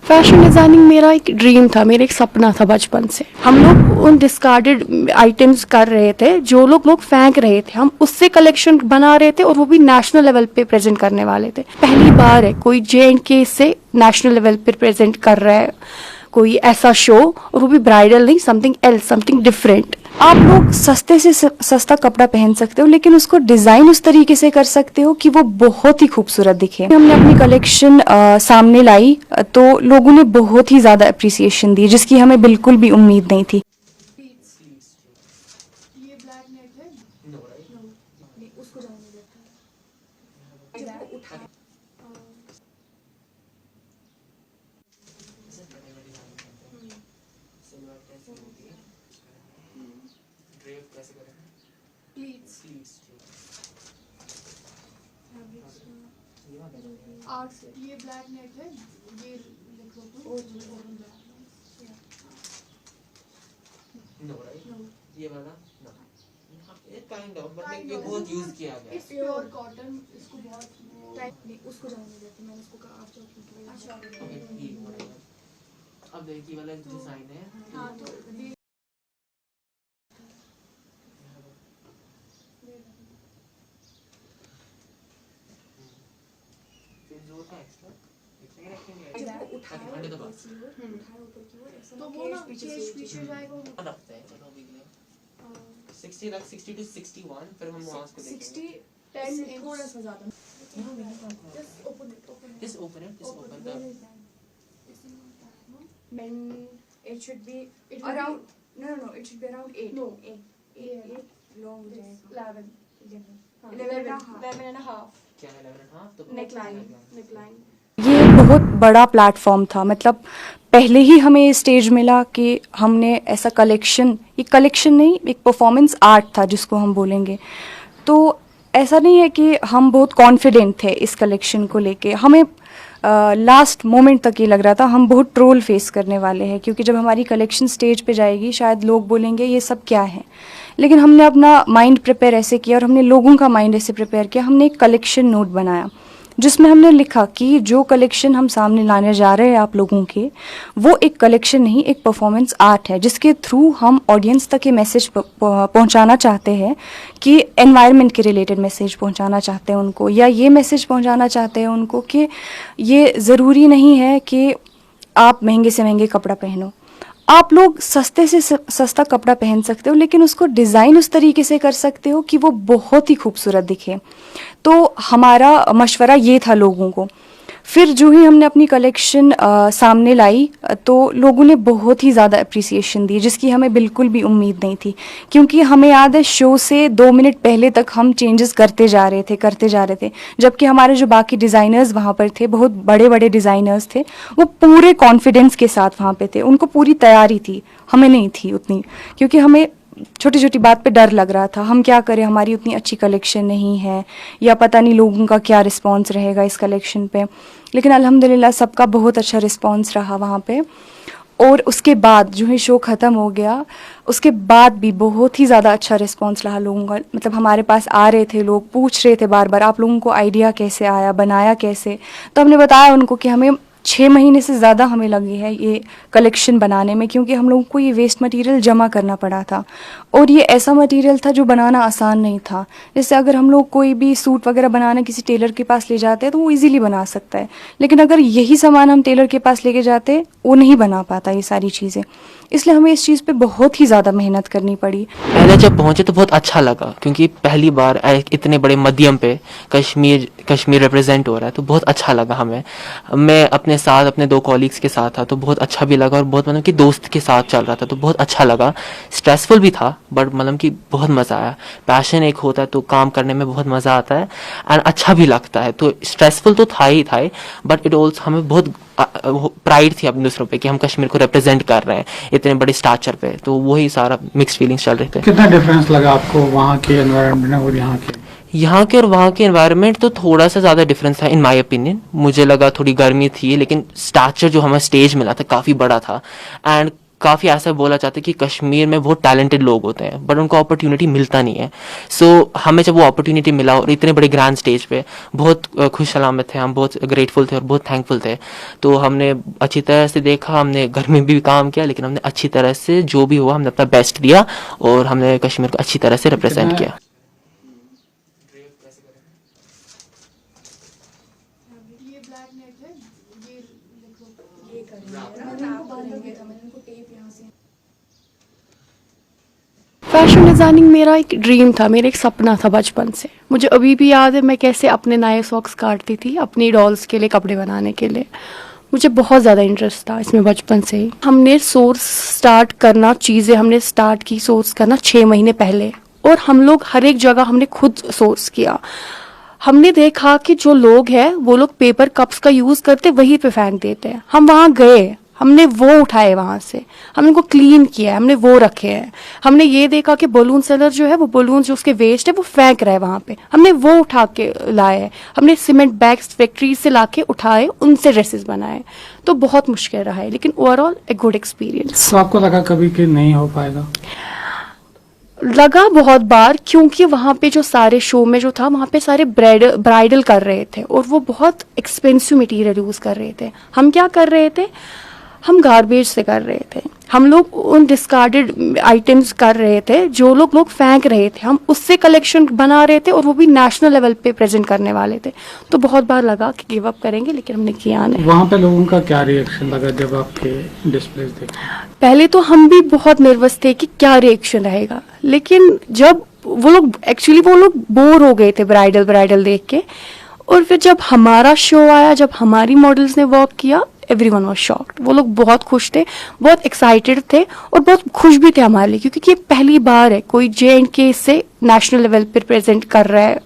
Fashion designing मेरा एक dream था, मेरा एक सपना था बचपन से। हम लोग उन डिस्कार्डेड आइटम्स कर रहे थे, जो लोग फेंक रहे थे, हम उससे कलेक्शन बना रहे थे और वो भी नेशनल लेवल पे प्रेजेंट करने वाले थे। पहली बार है कोई J&K से नेशनल लेवल पे प्रेजेंट कर रहा है कोई ऐसा शो, और वो भी ब्राइडल नहीं, समथिंग एल्स, समथिंग डिफरेंट। आप लोग सस्ते से सस्ता कपड़ा पहन सकते हो, लेकिन उसको डिजाइन उस तरीके से कर सकते हो कि वो बहुत ही खूबसूरत दिखे। हमने अपनी कलेक्शन सामने लाई तो लोगों ने बहुत ही ज्यादा अप्रिसिएशन दी, जिसकी हमें बिल्कुल भी उम्मीद नहीं थी। ये ब्लैक नेट है? नो राइट, नो नहीं, उसको जाने देता है। जब वो उठा आर्ट, ये ब्लैक नेट है, ये लिख लो तो नो राइट, नो ये वाला नो, ये काइंड ऑफ बट ये बहुत यूज किया गया है। इट्स प्योर कॉटन, इसको बहुत टाइप नहीं, उसको जाने देते, मैंने उसको कहा आप जाओ क्योंकि अच्छा ओके ये वाला। अब देखिए वाला डिजाइन है। हां तो जोर का एक्स्ट्रा उठाया अंडर द बॉक्स ऊपर की ओर ऐसा तो वो ना पीछे जाएगा वो रखते हैं। चलो अभी के लिए 60 लाख 60 टू 61, फिर हम वहां को देखेंगे। 60 10 थोड़ा सा ज्यादा। Just open it, Just open it, just open the then it should be around no it should be around 8 no 8 long हो जाएगा 11 and a half क्या है 11.5 तो neckline ये बहुत बड़ा प्लेटफॉर्म था, मतलब पहले ही हमें स्टेज मिला कि हमने ऐसा कलेक्शन, ये कलेक्शन नहीं, एक परफॉर्मेंस आर्ट था जिसको हम बोलेंगे। तो ऐसा नहीं है कि हम बहुत कॉन्फिडेंट थे इस कलेक्शन को लेके, हमें लास्ट मोमेंट तक ये लग रहा था हम बहुत ट्रोल फेस करने वाले हैं, क्योंकि जब हमारी कलेक्शन स्टेज पे जाएगी शायद लोग बोलेंगे ये सब क्या है। लेकिन हमने अपना माइंड प्रिपेयर ऐसे किया और हमने लोगों का माइंड ऐसे प्रिपेयर किया, हमने एक कलेक्शन नोट बनाया जिसमें हमने लिखा कि जो कलेक्शन हम सामने लाने जा रहे हैं आप लोगों के, वो एक कलेक्शन नहीं, एक परफॉर्मेंस आर्ट है, जिसके थ्रू हम ऑडियंस तक ये मैसेज पहुंचाना चाहते हैं कि एनवायरनमेंट के रिलेटेड मैसेज पहुंचाना चाहते हैं उनको, या ये मैसेज पहुंचाना चाहते हैं उनको कि ये ज़रूरी नहीं है कि आप महंगे से महंगे कपड़ा पहनो, आप लोग सस्ते से सस्ता कपड़ा पहन सकते हो, लेकिन उसको डिज़ाइन उस तरीके से कर सकते हो कि वो बहुत ही खूबसूरत दिखे। तो हमारा मशवरा ये था लोगों को। फिर जो ही हमने अपनी कलेक्शन सामने लाई तो लोगों ने बहुत ही ज़्यादा अप्रिसिएशन दी, जिसकी हमें बिल्कुल भी उम्मीद नहीं थी, क्योंकि हमें याद है शो से 2 मिनट पहले तक हम चेंजेस करते जा रहे थे, जबकि हमारे जो बाकी डिज़ाइनर्स वहाँ पर थे, बहुत बड़े बड़े डिज़ाइनर्स थे, वो पूरे कॉन्फिडेंस के साथ वहाँ पे थे, उनको पूरी तैयारी थी, हमें नहीं थी उतनी, क्योंकि हमें छोटी छोटी बात पे डर लग रहा था, हम क्या करें, हमारी उतनी अच्छी कलेक्शन नहीं है, या पता नहीं लोगों का क्या रिस्पांस रहेगा इस कलेक्शन पे। लेकिन अल्हम्दुलिल्लाह सबका बहुत अच्छा रिस्पांस रहा वहाँ पे। और उसके बाद जो है शो ख़त्म हो गया, उसके बाद भी बहुत ही ज़्यादा अच्छा रिस्पांस रहा लोगों का। मतलब हमारे पास आ रहे थे लोग, पूछ रहे थे बार बार आप लोगों को आइडिया कैसे आया, बनाया कैसे। तो हमने बताया उनको कि हमें 6 महीने से ज़्यादा हमें लगी है ये कलेक्शन बनाने में, क्योंकि हम लोगों को ये वेस्ट मटेरियल जमा करना पड़ा था, और ये ऐसा मटेरियल था जो बनाना आसान नहीं था। जैसे अगर हम लोग कोई भी सूट वगैरह बनाना किसी टेलर के पास ले जाते हैं तो वो इजीली बना सकता है, लेकिन अगर यही सामान हम टेलर के पास लेके जाते वो नहीं बना पाता ये सारी चीज़ें। इसलिए हमें इस चीज़ पे बहुत ही ज़्यादा मेहनत करनी पड़ी। पहले जब पहुंचे तो बहुत अच्छा लगा, क्योंकि पहली बार इतने बड़े मध्यम पे कश्मीर रिप्रेजेंट हो रहा है, तो बहुत अच्छा लगा हमें। मैं अपने साथ अपने 2 कॉलीग्स के साथ था, तो बहुत अच्छा भी लगा, और बहुत मतलब कि दोस्त के साथ चल रहा था तो बहुत अच्छा लगा। स्ट्रेसफुल भी था बट मतलब कि बहुत मज़ा आया। पैशन एक होता है तो काम करने में बहुत मज़ा आता है एंड अच्छा भी लगता है। तो स्ट्रेसफुल तो था ही बट इट ऑल्सो हमें बहुत प्राइड थी अपने दूसरों पे कि हम कश्मीर को रिप्रेजेंट कर रहे हैं इतने बड़े स्टाचर पे। तो वही सारा मिक्स्ड फीलिंग्स चल रहे थे। कितना डिफरेंस लगा आपको वहाँ के एनवायरनमेंट और यहाँ के? यहाँ के और वहाँ के एनवायरनमेंट तो थोड़ा सा ज़्यादा डिफरेंस था इन माय ओपिनियन। मुझे लगा थोड़ी गर्मी थी, लेकिन स्टैचर जो हमें स्टेज मिला था काफ़ी बड़ा था एंड काफ़ी ऐसा बोला जाता है कि कश्मीर में बहुत टैलेंटेड लोग होते हैं बट उनको अपॉर्चुनिटी मिलता नहीं है। सो हमें जब वो अपॉर्चुनिटी मिला और इतने बड़े ग्रैंड स्टेज पे बहुत खुश सलामत थे, हम बहुत ग्रेटफुल थे और बहुत थैंकफुल थे। तो हमने अच्छी तरह से देखा, हमने घर में भी काम किया, लेकिन हमने अच्छी तरह से जो भी हुआ हमने अपना बेस्ट दिया और हमने कश्मीर को अच्छी तरह से रिप्रेजेंट किया। ये ब्लैक नेट है, ये देखो, ये करेंगे, मैंने इनको बांधा गया था, मैंने इनको टेप यहाँ से। फैशन डिज़ाइनिंग मेरा एक ड्रीम था, मेरा एक सपना था बचपन से। मुझे अभी भी याद है मैं कैसे अपने नए सॉक्स काटती थी अपनी डॉल्स के लिए, कपड़े बनाने के लिए। मुझे बहुत ज़्यादा इंटरेस्ट था इसमें बचपन से ही। हमने सोर्स स्टार्ट करना, चीज़ें हमने स्टार्ट की सोर्स करना 6 महीने पहले, और हम लोग हर एक जगह हमने खुद सोर्स किया। हमने देखा कि जो लोग हैं वो लोग पेपर कप्स का यूज़ करते वहीं पे फेंक देते हैं। हम वहाँ गए, हमने वो उठाए वहाँ से, हमने उनको क्लीन किया, हमने वो रखे हैं। हमने ये देखा कि बलून सेलर जो है वो बलून जो उसके वेस्ट है वो फेंक रहा है वहाँ पे, हमने वो उठा के लाए हैं। हमने सीमेंट बैग्स फैक्ट्री से ला के उठाए, उनसे ड्रेसेस बनाए। तो बहुत मुश्किल रहा है, लेकिन ओवरऑल ए गुड एक्सपीरियंस। तो आपको लगा कभी कि नहीं हो पाएगा? लगा बहुत बार, क्योंकि वहाँ पे जो सारे शो में जो था वहाँ पे सारे ब्राइडल कर रहे थे और वो बहुत एक्सपेंसिव मटेरियल यूज़ कर रहे थे। हम क्या कर रहे थे, हम गार्बेज से कर रहे थे। हम लोग उन डिस्कार्डेड आइटम्स कर रहे थे जो लोग फेंक रहे थे, हम उससे कलेक्शन बना रहे थे और वो भी नेशनल लेवल पे प्रेजेंट करने वाले थे। तो बहुत बार लगा कि गिव अप करेंगे, लेकिन हमने किया नहीं। वहाँ पे लोगों का क्या रिएक्शन लगा जब आपके डिस्प्लेस देखे? पहले तो हम भी बहुत नर्वस थे कि क्या रिएक्शन रहेगा, लेकिन जब वो लोग बोर हो गए थे ब्राइडल देख के, और फिर जब हमारा शो आया, जब हमारी मॉडल्स ने वर्क किया, एवरीवन वाज शॉक्ड। वो लोग बहुत खुश थे, बहुत एक्साइटेड थे और बहुत खुश भी थे हमारे लिए, क्योंकि ये पहली बार है कोई J&K से नेशनल लेवल पर प्रेजेंट कर रहा है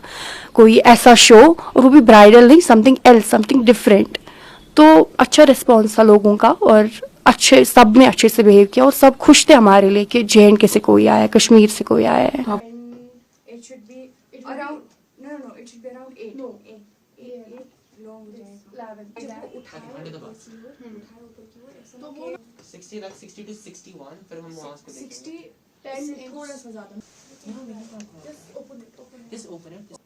कोई ऐसा शो, और वो भी ब्राइडल नहीं, समथिंग एल्स, समथिंग डिफरेंट। तो अच्छा रिस्पॉन्स था लोगों का, और अच्छे, सब ने अच्छे से बिहेव किया और सब खुश थे हमारे लिए कि J&K से कोई आया है, कश्मीर से कोई आया है। And it should be around, no, it should be around 8. No, 8 long हो जाएगा। 11 जब वो उठाए ऊपर की ओर ऐसा तो वो 60 to 61 फिर हम वहाँ उसको 60 10 थोड़ा सा ज़्यादा। Just open it.